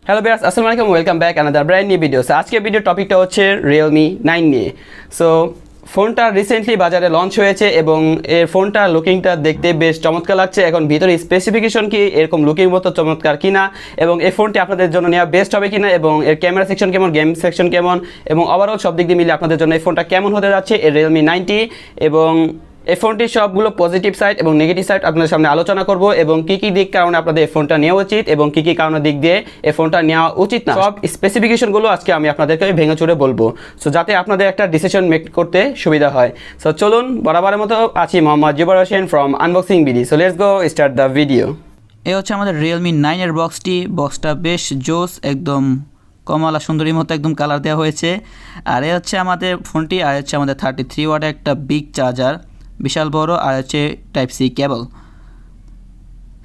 Hello viewers, আসসালামু আলাইকুম, welcome back another brand new video. So আজকের ভিডিও টপিকটা হচ্ছে Realme 9 নিয়ে। সো ফোনটা রিসেন্টলি বাজারে লঞ্চ হয়েছে এবং এর ফোনটা লুকিংটা দেখতে বেশ চমৎকার লাগছে। এখন ভিতরে স্পেসিফিকেশন কি এরকম লুকিং মতো চমৎকার কিনা এবং এই ফোনটি আপনাদের জন্য নেওয়া বেস্ট হবে কিনা এবং এর ক্যামেরা সেকশন কেমন, গেম সেকশন কেমন এবং ওভারঅল সব দিক দিয়ে মিলে আপনাদের জন্য এই ফোনটা কেমন হতে যাচ্ছে এই Realme 9 এবং এই ফোনটির সবগুলো পজিটিভ সাইড এবং নেগেটিভ সাইড আপনাদের সামনে আলোচনা করব এবং কী কী দিক কারণে আপনাদের এই ফোনটা নেওয়া উচিত এবং কী কী কারণের দিক দিয়ে এই ফোনটা নেওয়া উচিত না, সব স্পেসিফিকেশনগুলো আজকে আমি আপনাদেরকে ভেঙে চুরে বলবো। সো যাতে আপনাদের একটা ডিসিশন মেক করতে সুবিধা হয়। সো চলুন, বরাবরের মতো আছি Mohammad Zubair Hossain from unboxing BD. So let's go start the video. এই হচ্ছে আমাদের Realme 9 এর বক্সটা বেশ জোস, একদম কমলা সুন্দরীর মতো একদম কালার দেওয়া হয়েছে। আর এই হচ্ছে আমাদের ফোনটি, আর হচ্ছে আমাদের 33 ওয়াটের একটা বিগ চার্জার, বিশাল বড়, আর হচ্ছে টাইপ সি কেবল।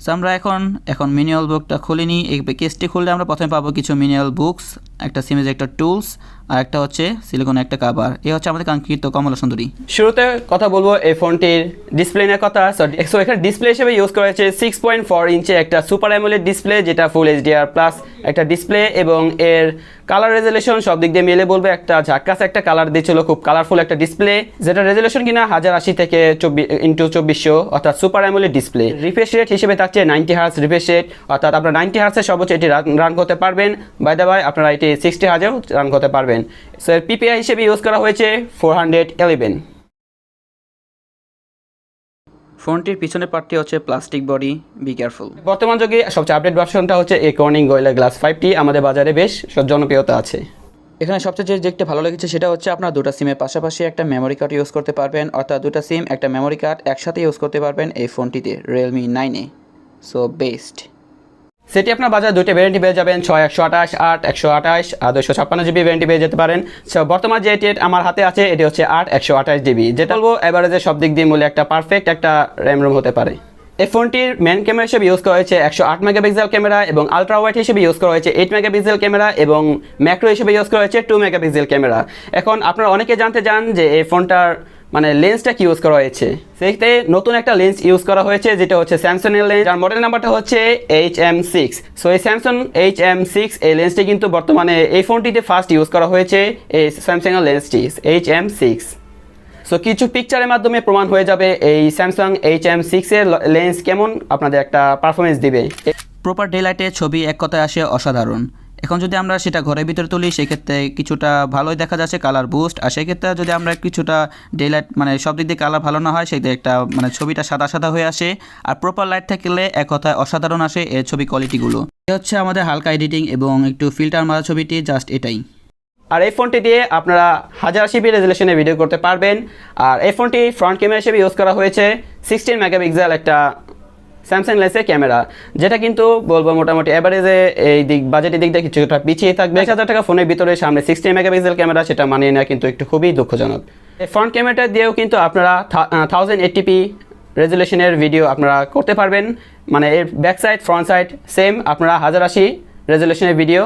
সো আমরা এখন ম্যানুয়াল বুকটা খুলিনি। এই কেসটি খুললে আমরা প্রথমে পাবো কিছু ম্যানুয়াল বুকস, একটা সিমেজ, একটা টুলস, আর একটা হচ্ছে সিলিকন একটা কাভার। এই হচ্ছে আমাদের কাঙ্ক্ষিত কমলা সুন্দরী। শুরুতে কথা বলবো এই ফোনটির ডিসপ্লে নিয়ে কথা। সো এখানে ডিসপ্লে হিসেবে ইউজ করা হয়েছে 6.4 ইঞ্চি একটা সুপার অ্যামোলেড ডিসপ্লে, যেটা ফুল এইচডিআর প্লাস একটা ডিসপ্লে এবং এর কালার রেজুলেশন সব দিক দিয়ে মিলে বলবো একটা ঝাক্কাস একটা কালার দিয়েছিল, খুব কালারফুল একটা ডিসপ্লে, যেটা রেজুলেশন কিনা 1080 থেকে 2400 অর্থাৎ super AMOLED display. Refresh rate হিসেবে থাকছে 90 হার্টজ রিফ্রেশ রেট, অর্থাৎ আপনারা 90 হার্টসের সর্বোচ্চ এটি রান করতে পারবেন। বাই দ্য ওয়ে আপনারা এটি 60 হার্টজেও রান করতে পারবেন। সো এর পিপিআই হিসেবে ইউজ করা হয়েছে 411। ফোনটির পিছনের পার্টটি হচ্ছে প্লাস্টিক বডি, বি কেয়ারফুল। বর্তমান যুগে সবচেয়ে আপডেট ভার্সনটা হচ্ছে এই কর্নিং গরিলা গ্লাস 5টি আমাদের বাজারে বেশ জনপ্রিয়তা আছে। এখানে সবচেয়ে যে দিকটা ভালো লেগেছে সেটা হচ্ছে আপনারা দুটো সিমের পাশাপাশি একটা মেমোরি কার্ড ইউজ করতে পারবেন, অর্থাৎ দুটো সিম একটা মেমোরি কার্ড একসাথে ইউজ করতে পারবেন এই ফোনটিতে Realme 9 এ। So best. সেটি আপনার বাজারে দুইটা ভ্যারিয়েন্টি পেয়ে যাবেন, 6128, 8/128 আর 256 জিবি ভ্যারিয়েন্টি পেয়ে যেতে পারেন। সো বর্তমান যে এটি আমার হাতে আছে এটি হচ্ছে 8/128 জিবি, যেটা বলবো এভারেজে সব দিক দিয়ে মূল্যে একটা পারফেক্ট একটা র্যাম রোম হতে পারে। এই ফোনটির মেন ক্যামেরা হিসেবে ইউজ করা হয়েছে 108 মেগাপিক্সেল ক্যামেরা এবং আলট্রা ওয়াইড হিসেবে ইউজ করা হয়েছে 8 মেগাপিক্সেল ক্যামেরা এবং ম্যাক্রো হিসেবে ইউজ করা হয়েছে 2 মেগাপিক্সেল ক্যামেরা। এখন আপনারা অনেকে জানতে চান যে এই ফোনটার লেন্সটা কি ইউজ করা হয়েছে। সেইতে নতুন একটা লেন্স ইউজ করা হয়েছে, যেটা হচ্ছে স্যামসাং এর লেন্স, যার মডেল নাম্বারটা হচ্ছে HM6। সো এই স্যামসাং HM6 এই লেন্সটি কিন্তু বর্তমানে এই ফোনটিতে ফার্স্ট ইউজ করা হয়েছে, এই স্যামসাং এর লেন্সটি HM6। সো কিছু পিকচারের মাধ্যমে প্রমাণ হয়ে যাবে এই স্যামসাং HM6 এর লেন্স কেমন আপনাদের একটা পারফরমেন্স দিবে। প্রপার ডে লাইটে ছবি এক কথায় আসে অসাধারণ। এখন যদি আমরা সেটা ঘরের ভিতরে তুলি সেক্ষেত্রে কিছুটা ভালোই দেখা যাচ্ছে, কালার বুস্ট। আর সেক্ষেত্রে যদি আমরা কিছুটা ডে লাইট সব দিক দিয়ে কালার ভালো না হয়, সেক্ষেত্রে একটা ছবিটা সাদা সাদা হয়ে আসে। আর প্রপার লাইট থাকলে এক কথায় অসাধারণ আসে এর ছবি কোয়ালিটিগুলো। এ হচ্ছে আমাদের হালকা এডিটিং এবং একটু ফিল্টার মারা ছবিটি, জাস্ট এটাই। আর এই ফোনটি দিয়ে আপনারা 1080p রেজুলেশনে ভিডিও করতে পারবেন। আর এই ফোনটি ফ্রন্ট ক্যামেরা হিসেবে ইউজ করা হয়েছে 16 মেগাপিক্সেল একটা স্যামসাং লেন্সের ক্যামেরা, যেটা কিন্তু বলবো মোটামুটি এভারেজে এই বাজেটের দিক দিয়ে কিছুটা পিছিয়ে থাকবে। 1000 টাকা ফোনের ভিতরে সামনে 16 মেগাপিক্সেল ক্যামেরা, সেটা মানিয়ে নেওয়া কিন্তু একটু খুবই দুঃখজনক। এই ফ্রন্ট ক্যামেরাটা দিয়েও কিন্তু আপনারা 1080p রেজুলেশনের ভিডিও আপনারা করতে পারবেন। এর back side front side same, আপনারা 1080 রেজুলেশনের ভিডিও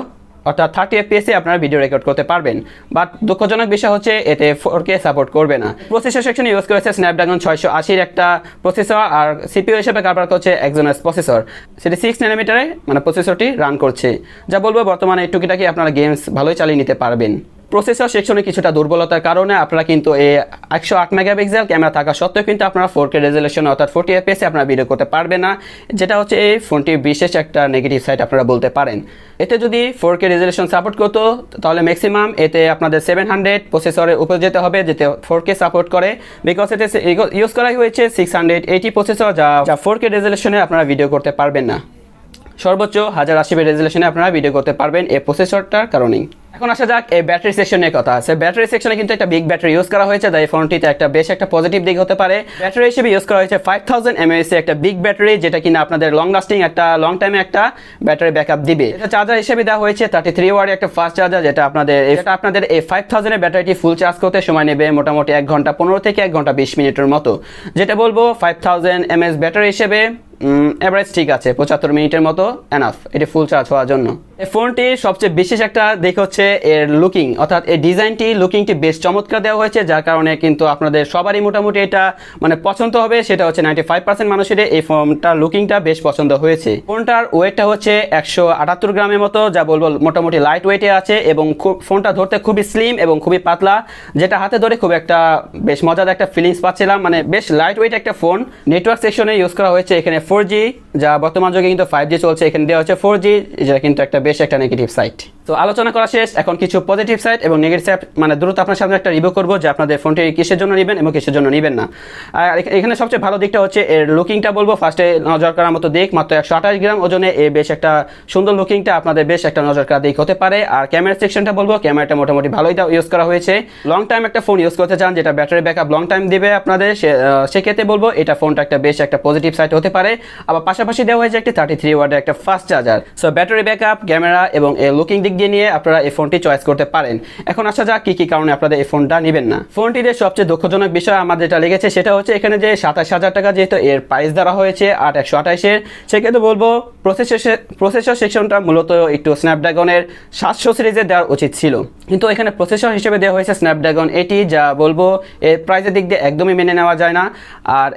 অর্থাৎ 30 fps আপনারা ভিডিও রেকর্ড করতে পারবেন। বাট দুঃখজনক বিষয় হচ্ছে এতে 4K সাপোর্ট করবে না। প্রসেসর সেকশনে ইউজ করেছে স্ন্যাপড্রাগন 680 একটা প্রসেসর, আর সিপিইউ হিসেবে কারবার করছে এক্সোনোস প্রসেসর, সেটি 6 ন্যানোমিটারে প্রসেসরটি রান করছে, যা বলবো বর্তমানে টুকিটাকি আপনারা গেমস ভালোই চালিয়ে নিতে পারবেন। প্রসেসর সেকশনে কিছুটা দুর্বলতার কারণে আপনারা কিন্তু এই 108 মেগাপিক্সেল ক্যামেরা থাকা সত্ত্বেও কিন্তু আপনারা 4K রেজুলেশন অর্থাৎ 40 fps আপনারা ভিডিও করতে পারবেন না, যেটা হচ্ছে এই ফোনটির বিশেষ একটা নেগেটিভ সাইড আপনারা বলতে পারেন। এতে যদি 4K রেজুলেশন সাপোর্ট করতো তাহলে ম্যাক্সিমাম এতে আপনাদের 700 প্রসেসরের উপরে যেতে হবে, যেতে 4K সাপোর্ট করে, বিকজ এতে ইউজ করা হয়েছে 680 প্রসেসর, যা 4K রেজুলেশনে আপনারা ভিডিও করতে পারবেন না। সর্বোচ্চ 1080p রেজুলেশনে আপনারা ভিডিও করতে পারবেন এই প্রসেসরটার কারণেই। এখন আসা যাক এই ব্যাটারি সেকশনের কথা আছে। ব্যাটারি সেকশনে কিন্তু একটা বিগ ব্যাটারি ইউজ করা হয়েছে, তাই ফোনটিতে একটা বেশ একটা পজিটিভ দিক হতে পারে। ব্যাটারি হিসেবে ইউজ করা হয়েছে 5000 mAh একটা বিগ ব্যাটারি, যেটা কিনা আপনাদের লং লাস্টিং একটা লং টাইমে একটা ব্যাটারি ব্যাকআপ দিবে। এটা চার্জার হিসেবে দেওয়া হয়েছে 33 ওয়াটের একটা ফাস্ট চার্জার, যেটা আপনাদের এই 5000 এর ব্যাটারিটি ফুল চার্জ করতে সময় নেবে মোটামুটি 1 ঘন্টা 15 থেকে 1 ঘন্টা 20 মিনিটের মতো, যেটা বলবো 5000 mAh ব্যাটারি হিসেবে এভারেজ ঠিক আছে, 75 মিনিটের মতো এনাফ এটি ফুল চার্জ হওয়ার জন্য। এই ফোনটির সবচেয়ে বিশেষ একটা দিক হচ্ছে এর লুকিং, অর্থাৎ এই লুকিংটি বেশ চমৎকার দেওয়া হয়েছে, যার কারণে কিন্তু আপনাদের সবারই মোটামুটি এটা মানে পছন্দ হবে। সেটা হচ্ছে 95% মানুষের এই ফোনটার লুকিংটা বেশ পছন্দ হয়েছে। ফোনটার ওয়েটটা হচ্ছে 178 গ্রামের মতো, যা বলবো মোটামুটি লাইট ওয়েটে আছে এবং ফোনটা ধরতে খুবই স্লিম এবং খুবই পাতলা, যেটা হাতে ধরে খুব একটা বেশ মজাদার একটা ফিলিংস পাচ্ছিলাম। মানে বেশ লাইট ওয়েট একটা ফোন। নেটওয়ার্ক সেকশনে ইউজ করা হয়েছে এখানে 4G, যা বর্তমান যুগে কিন্তু 5G চলছে, এখানে দেওয়া হচ্ছে 4G, যেটা কিন্তু একটা বেশ একটা নেগেটিভ সাইড। তো আলোচনা করা শেষ, এখন কিছু পজিটিভ সাইড এবং নেগেটিভ সাইড মানে দ্রুত আপনার সামনে একটা রিভিউ করবো যে আপনাদের ফোনটি কিসের জন্য নেবেন এবং কিসের জন্য নেবেন না। আর এখানে সবচেয়ে ভালো দিকটা হচ্ছে এর লুকিংটা বলবো। ফার্স্টে নজর করার মতো দিক, মাত্র 128 গ্রাম ওজনে এই বেশ একটা সুন্দর লুকিংটা আপনাদের বেশ একটা নজর করা দিক হতে পারে। আর ক্যামেরা সেকশনটা বলবো, ক্যামেরাটা মোটামুটি ভালোই ইউজ করা হয়েছে। লং টাইম একটা ফোন ইউজ করতে চান যেটা ব্যাটারি ব্যাকআপ লং টাইম দিবে আপনাদের, সেক্ষেত্রে বলবো এটা ফোনটা একটা বেশ একটা পজিটিভ সাইড হতে পারে। আবার পাশাপাশি দেওয়া হয়েছে একটি 33 ওয়াটের একটা fast charger. So battery backup, camera এবং এই লুকিং দিক দিয়ে নিয়ে আপনারা এই ফোনটি চয়েস করতে পারেন। এখন আসা যাক কি কি কারণে আপনাদের এই ফোনটা নেবেন না। ফোনটির সবচেয়ে দুঃখজনক বিষয় আমার যেটা লেগেছে সেটা হচ্ছে এখানে যে 27,000 টাকা যেহেতু এর প্রাইস ধরা হয়েছে 8128-এর, সেক্ষেত্রে বলবো প্রসেসর সেকশনটা মূলত একটু স্ন্যাপড্রাগনের 700 সিরিজে দেওয়ার উচিত ছিল, কিন্তু এখানে প্রসেসর হিসেবে দেওয়া হয়েছে স্ন্যাপড্রাগন 80, যা বলবো এর প্রাইসের দিক দিয়ে একদমই মেনে নেওয়া যায় না। আর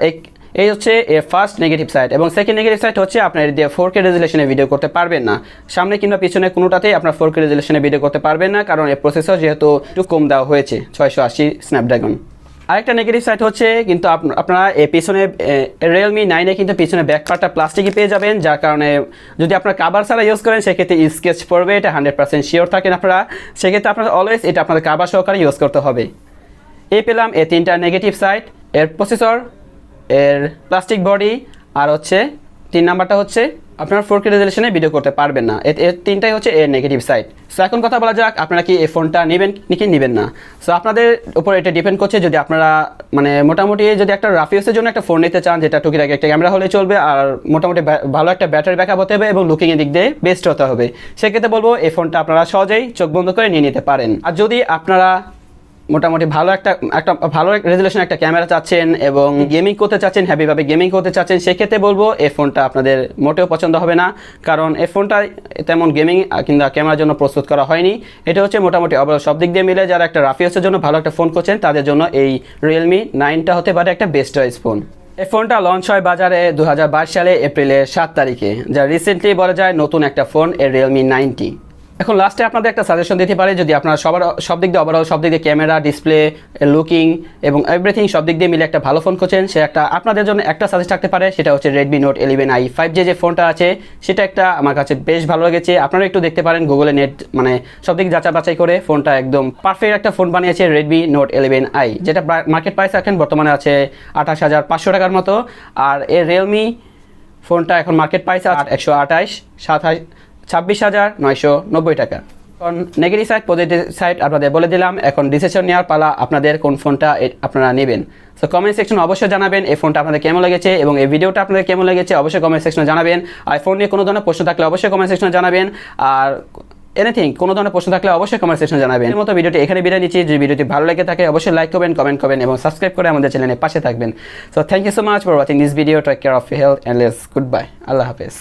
এই হচ্ছে এর ফার্স্ট নেগেটিভ সাইড। এবং সেকেন্ড নেগেটিভ সাইড হচ্ছে আপনার দিয়ে 4K রেজুলেশনে ভিডিও করতে পারবেন না। সামনে কিংবা পিছনে কোনোটাতেই আপনার 4K রেজুলেশনে ভিডিও করতে পারবেন না, কারণ এর প্রসেসর যেহেতু একটু কম দেওয়া হয়েছে 680 স্ন্যাপড্রাগন। আরেকটা নেগেটিভ সাইড হচ্ছে কিন্তু আপনারা এই পিছনে Realme 9-এ কিন্তু পিছনে ব্যাক পার্টটা প্লাস্টিকই পেয়ে যাবেন, যার কারণে যদি আপনার কাভার ছাড়া ইউজ করেন সেক্ষেত্রে স্কেচ পড়বে, এটা 100% শিওর থাকেন আপনারা। সেক্ষেত্রে আপনারা অলওয়েজ এটা আপনাদের কাভার সহকারে ইউজ করতে হবে। এই পেলাম এই তিনটা নেগেটিভ সাইড, এর প্রসেসর, এর প্লাস্টিক বডি, আর হচ্ছে 3 নাম্বারটা হচ্ছে আপনার 4K রেজুলেশনে ভিডিও করতে পারবেন না। এর তিনটাই হচ্ছে এর নেগেটিভ সাইড। সো এখন কথা বলা যাক আপনারা কি এই ফোনটা নেবেন নাকি নেবেন না। সো আপনাদের উপর এটা ডিপেন্ড করছে। যদি আপনারা মানে মোটামুটি যদি একটা রাফ ইউজের জন্য একটা ফোন নিতে চান যেটা টুকিটাকি একটা ক্যামেরা হলে চলবে আর মোটামুটি ভালো একটা ব্যাটারি ব্যাকআপ হতে হবে এবং লুকিংয়ের দিক দিয়ে বেস্ট হতে হবে, সেক্ষেত্রে বলবো এই ফোনটা আপনারা সহজেই চোখ বন্ধ করে নিয়ে নিতে পারেন। আর যদি আপনারা মোটামুটি ভালো একটা ভালো রেজুলেশন একটা ক্যামেরা চাচ্ছেন এবং গেমিং করতে চাচ্ছেন, হ্যাপিভাবে গেমিং করতে চাচ্ছেন, সেক্ষেত্রে বলবো এই ফোনটা আপনাদের মোটেও পছন্দ হবে না, কারণ এই ফোনটা তেমন গেমিং কিংবা ক্যামেরার জন্য প্রস্তুত করা হয়নি। এটা হচ্ছে মোটামুটি ওভারঅল সব দিক দিয়ে মিলে যারা একটা রাফ ইউজের জন্য ভালো একটা ফোন করছেন তাদের জন্য এই Realme 9টা হতে পারে একটা বেস্ট চয়েস ফোন। এই ফোনটা লঞ্চ হয় বাজারে 2022 সালে এপ্রিলের 7 তারিখে, যা রিসেন্টলি বলা যায় নতুন একটা ফোন এই Realme 9টি। এখন লাস্টে আপনাদের একটা সাজেশন দিতে পারে, যদি আপনারা সব দিক দিয়ে ওভারঅল সব দিক দিয়ে ক্যামেরা, ডিসপ্লে, লুকিং এবং এভরিথিং সব দিক দিয়ে মিলে একটা ভালো ফোন করছেন, সে একটা আপনাদের জন্য একটা সাজেস্ট থাকতে পারে, সেটা হচ্ছে Redmi Note 11i 5G যে ফোনটা আছে সেটা একটা আমার কাছে বেশ ভালো লেগেছে। আপনারা একটু দেখতে পারেন গুগলে নেট মানে সব দিক বাছাই করে, ফোনটা একদম পারফেক্ট একটা ফোন বানিয়েছে Redmi Note 11i, যেটা মার্কেট প্রাইস এখন বর্তমানে আছে 28,500 টাকার মতো। আর এই Realme ফোনটা এখন মার্কেট প্রাইস 26,990 টাকা। এখন নেগেটিভ সাইড পজিটিভ সাইড আপনাদের বলে দিলাম, এখন ডিসিশন নেওয়ার পালা আপনাদের কোন ফোনটা আপনারা নেবেন। সো কমেন্ট সেকশনে অবশ্যই জানাবেন এই ফোনটা আপনাদের কেমন লেগেছে এবং এই ভিডিওটা আপনাদের কেমন লেগেছে অবশ্যই কমেন্ট সেকশনে জানাবেন। আর ফোন নিয়ে কোনো ধরনের প্রশ্ন থাকলে অবশ্যই কমেন্ট সেকশনে জানাবেন। আর এনিথিং কোনো ধরনের প্রশ্ন থাকলে অবশ্যই কমেন্ট সেকশনে জানাবেন। এর মতো ভিডিওটি এখানে বিদায় নিচ্ছি। যদি ভিডিওটি ভালো লেগে থাকে অবশ্যই লাইক করবেন, কমেন্ট করবেন এবং সাবস্ক্রাইব করে আমাদের চ্যানেলের পাশে থাকবেন। So thank you so much for watching this video. Take care of your health and let's goodbye. আল্লাহ হাফেজ।